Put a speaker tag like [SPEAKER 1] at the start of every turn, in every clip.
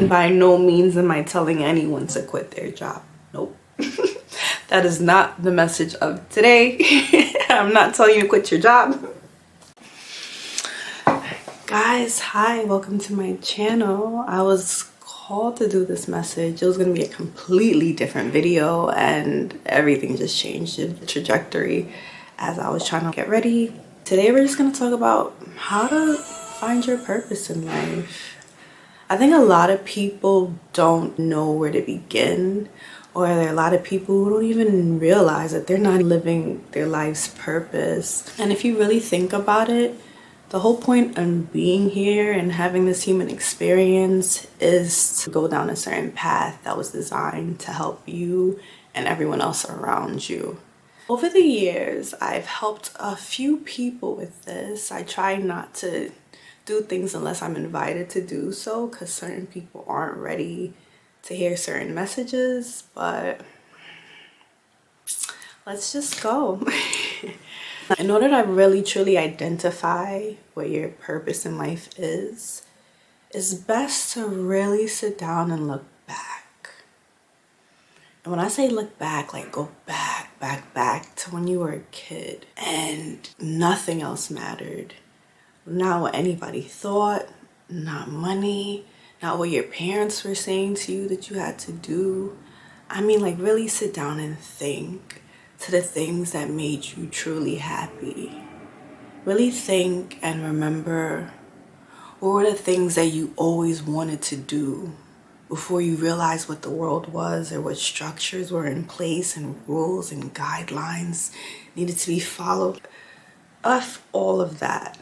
[SPEAKER 1] And by no means am I telling anyone to quit their job. Nope. That is not the message of today. I'm not telling you to quit your job. Guys, hi, welcome to my channel. I was called to do this message. It was going to be a completely different video and everything just changed the trajectory as I was trying to get ready. Today we're just going to talk about how to find your purpose in life. I think a lot of people don't know where to begin, or there are a lot of people who don't even realize that they're not living their life's purpose. And if you really think about it, the whole point of being here and having this human experience is to go down a certain path that was designed to help you and everyone else around you. Over the years, I've helped a few people with this. I try not to do things unless I'm invited to do so, because certain people aren't ready to hear certain messages, but let's just go. In order to really truly identify what your purpose in life is, it's best to really sit down and look back. And when I say look back, like go back to when you were a kid and nothing else mattered. Not what anybody thought, not money, not what your parents were saying to you that you had to do. I mean, like, really sit down and think to the things that made you truly happy. Really think and remember what were the things that you always wanted to do before you realized what the world was or what structures were in place and rules and guidelines needed to be followed. Of all of that,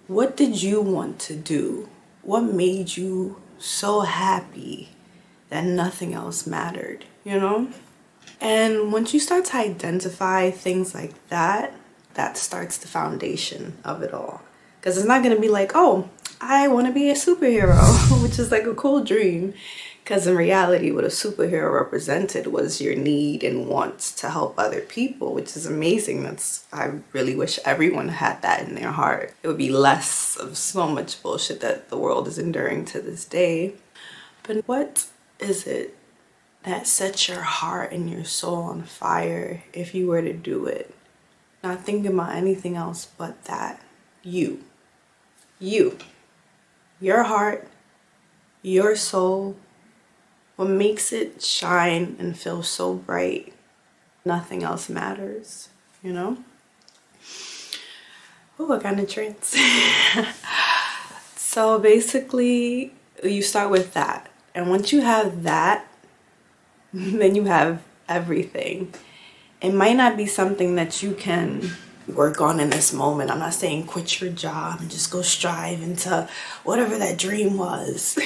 [SPEAKER 1] what did you want to do? What made you so happy that nothing else mattered, you know? And once you start to identify things like that, that starts the foundation of it all. Because it's not going to be like, oh, I want to be a superhero, which is like a cool dream. Because in reality, what a superhero represented was your need and wants to help other people, which is amazing. I really wish everyone had that in their heart. It would be less of so much bullshit that the world is enduring to this day. But what is it that sets your heart and your soul on fire if you were to do it? Not thinking about anything else but that. You. Your heart, your soul. What makes it shine and feel so bright, nothing else matters, you know? Oh, I got in a trance. So basically, you start with that. And once you have that, then you have everything. It might not be something that you can work on in this moment. I'm not saying quit your job and just go strive into whatever that dream was.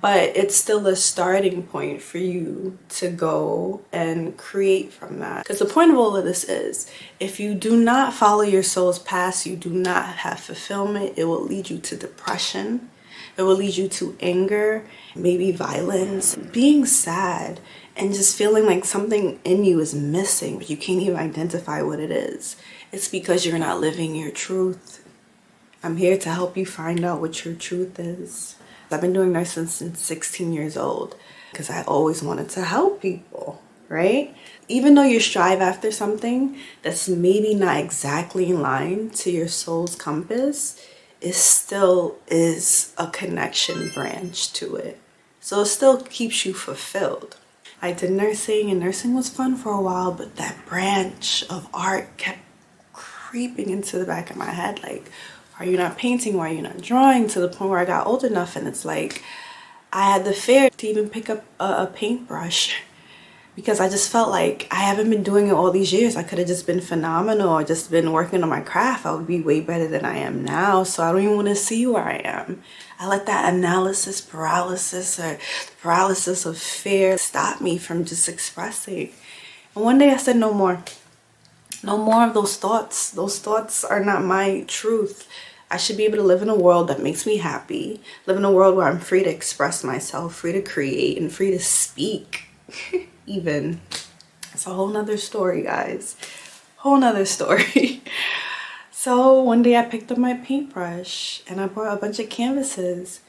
[SPEAKER 1] But it's still a starting point for you to go and create from that. Because the point of all of this is, if you do not follow your soul's path, you do not have fulfillment, it will lead you to depression. It will lead you to anger, maybe violence, being sad, and just feeling like something in you is missing, but you can't even identify what it is. It's because you're not living your truth. I'm here to help you find out what your truth is. I've been doing nursing since 16 years old because I always wanted to help people, right? Even though you strive after something that's maybe not exactly in line to your soul's compass, it still is a connection branch to it. So it still keeps you fulfilled. I did nursing and nursing was fun for a while, but that branch of art kept creeping into the back of my head, like, are you not painting? Why are you not drawing? To the point where I got old enough and it's like I had the fear to even pick up a paintbrush because I just felt like I haven't been doing it all these years. I could have just been phenomenal or just been working on my craft. I would be way better than I am now. So I don't even want to see where I am. I let that analysis paralysis or the paralysis of fear stop me from just expressing. And one day I said, no more. No more of those thoughts. Those thoughts are not my truth. I should be able to live in a world that makes me happy. Live in a world where I'm free to express myself, free to create, and free to speak. Even. It's a whole nother story, guys. Whole nother story. So one day I picked up my paintbrush and I brought a bunch of canvases.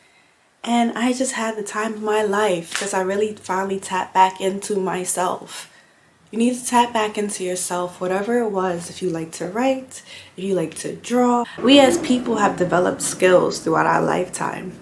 [SPEAKER 1] And I just had the time of my life because I really finally tapped back into myself. You need to tap back into yourself, whatever it was. If you like to write, if you like to draw. We as people have developed skills throughout our lifetime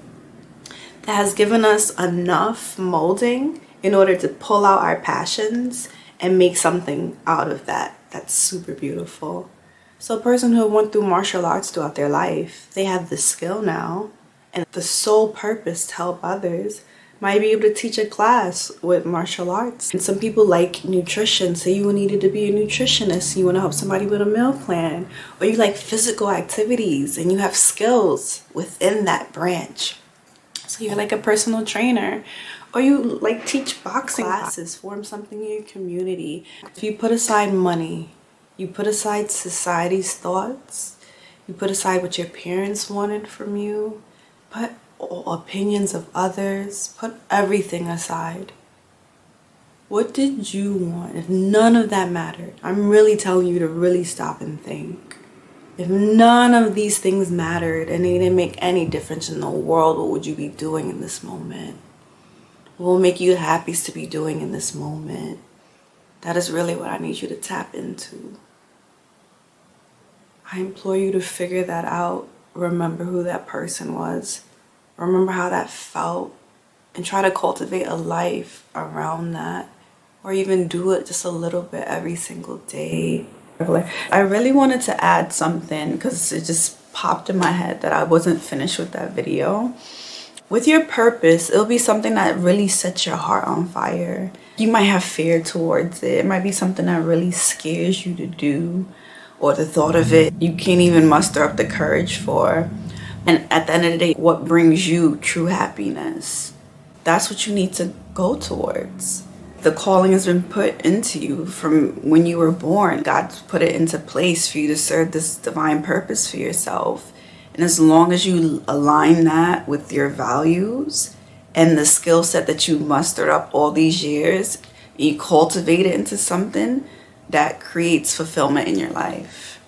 [SPEAKER 1] that has given us enough molding in order to pull out our passions and make something out of that. That's super beautiful. So a person who went through martial arts throughout their life, they have the skill now and the sole purpose to help others. Might be able to teach a class with martial arts. And some people like nutrition, so you needed to be a nutritionist, you want to help somebody with a meal plan. Or you like physical activities and you have skills within that branch. So you're like a personal trainer, or you like teach boxing classes, form something in your community. If you put aside money, you put aside society's thoughts, you put aside what your parents wanted from you, put opinions of others, put everything aside. What did you want? If none of that mattered, I'm really telling you to really stop and think. If none of these things mattered and they didn't make any difference in the world, what would you be doing in this moment? What will make you the happiest to be doing in this moment? That is really what I need you to tap into. I implore you to figure that out. Remember who that person was. Remember how that felt. And try to cultivate a life around that. Or even do it just a little bit every single day. I really wanted to add something because it just popped in my head that I wasn't finished with that video. With your purpose, it'll be something that really sets your heart on fire. You might have fear towards it. It might be something that really scares you to do, or the thought of it you can't even muster up the courage for. And at the end of the day, what brings you true happiness? That's what you need to go towards. The calling has been put into you from when you were born. God's put it into place for you to serve this divine purpose for yourself. And as long as you align that with your values and the skill set that you mustered up all these years, and you cultivate it into something that creates fulfillment in your life.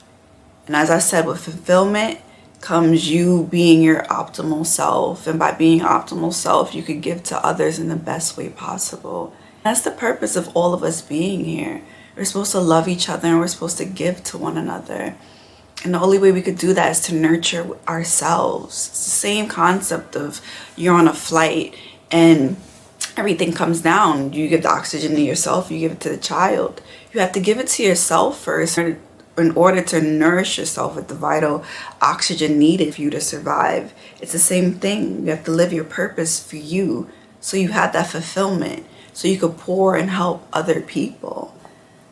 [SPEAKER 1] And as I said, with fulfillment comes you being your optimal self. And by being your optimal self, you could give to others in the best way possible. That's the purpose of all of us being here. We're supposed to love each other and we're supposed to give to one another. And the only way we could do that is to nurture ourselves. It's the same concept of you're on a flight and everything comes down. You give the oxygen to yourself, you give it to the child. You have to give it to yourself first in order to nourish yourself with the vital oxygen needed for you to survive. It's the same thing. You have to live your purpose for you so you have that fulfillment, so you could pour and help other people.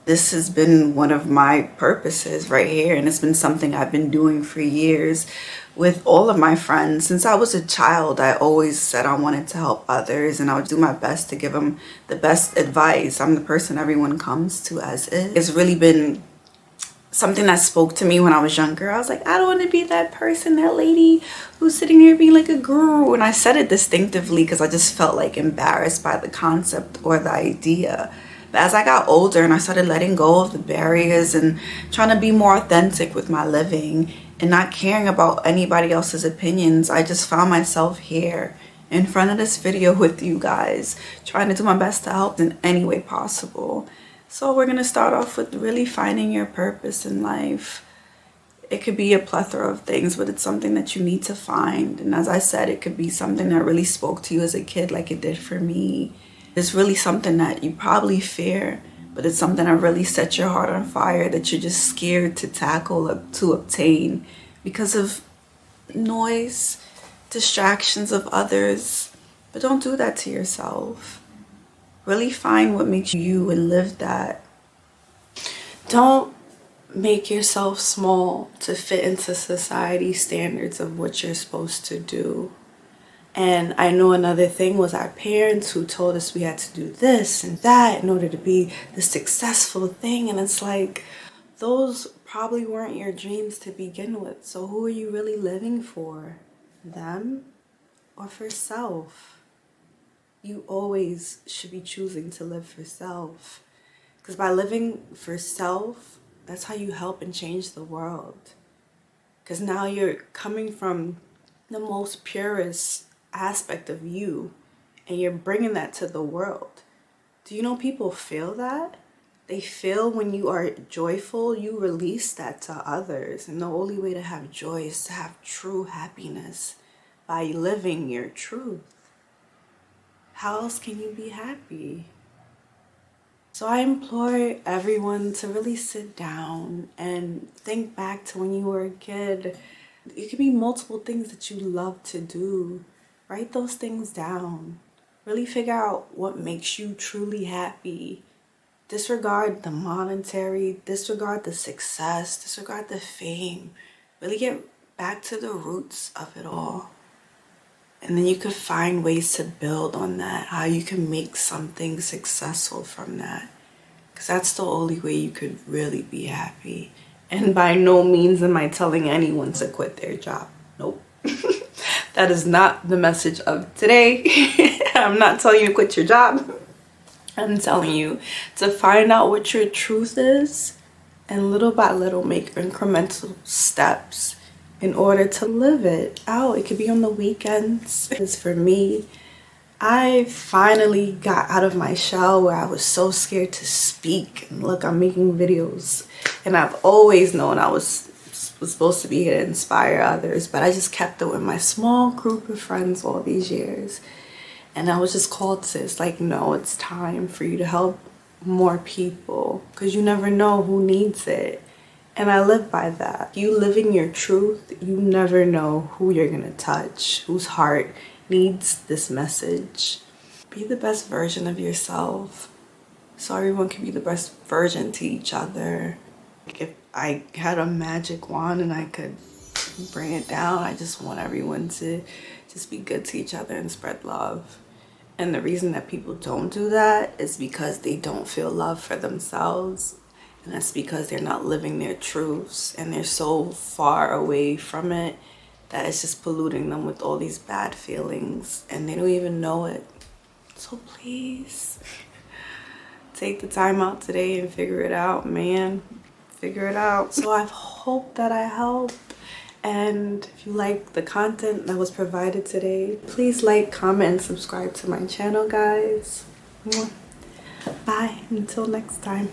[SPEAKER 1] This has been one of my purposes right here, and it's been something I've been doing for years with all of my friends. Since I was a child, I always said I wanted to help others, and I would do my best to give them the best advice. I'm the person everyone comes to as is. It's really been something that spoke to me when I was younger. I was like, I don't want to be that person, that lady who's sitting here being like a guru. And I said it distinctively because I just felt like embarrassed by the concept or the idea. But as I got older and I started letting go of the barriers and trying to be more authentic with my living and not caring about anybody else's opinions, I just found myself here in front of this video with you guys, trying to do my best to help in any way possible. So we're going to start off with really finding your purpose in life. It could be a plethora of things, but it's something that you need to find. And as I said, it could be something that really spoke to you as a kid like it did for me. It's really something that you probably fear, but it's something that really sets your heart on fire that you're just scared to tackle or to obtain because of noise, distractions of others. But don't do that to yourself. Really find what makes you and live that. Don't make yourself small to fit into society's standards of what you're supposed to do. And I know another thing was our parents who told us we had to do this and that in order to be the successful thing. And it's like, those probably weren't your dreams to begin with. So who are you really living for? Them or for self? You always should be choosing to live for self. Because by living for self, that's how you help and change the world. Because now you're coming from the most purest aspect of you and you're bringing that to the world. Do you know people feel that? They feel when you are joyful, you release that to others. And the only way to have joy is to have true happiness by living your truth. How else can you be happy? So I implore everyone to really sit down and think back to when you were a kid. It could be multiple things that you love to do. Write those things down. Really figure out what makes you truly happy. Disregard the monetary, disregard the success, disregard the fame. Really get back to the roots of it all. And then you could find ways to build on that, how you can make something successful from that. Because that's the only way you could really be happy. And by no means am I telling anyone to quit their job. Nope. That is not the message of today. I'm not telling you to quit your job. I'm telling you to find out what your truth is and little by little make incremental steps in order to live it out. It could be on the weekends. It's for me. I finally got out of my shell where I was so scared to speak. And look, I'm making videos. And I've always known I was supposed to be here to inspire others, but I just kept it with my small group of friends all these years. And I was just called to, it's like, no, it's time for you to help more people because you never know who needs it. And I live by that. You living your truth, you never know who you're gonna touch, whose heart needs this message. Be the best version of yourself so everyone can be the best version to each other. If I had a magic wand and I could bring it down, I just want everyone to just be good to each other and spread love. And the reason that people don't do that is because they don't feel love for themselves. And that's because they're not living their truths and they're so far away from it that it's just polluting them with all these bad feelings and they don't even know it. So please take the time out today and figure it out, man. Figure it out. So I hope that I help. And if you like the content that was provided today, please like, comment, and subscribe to my channel, guys. Bye, until next time.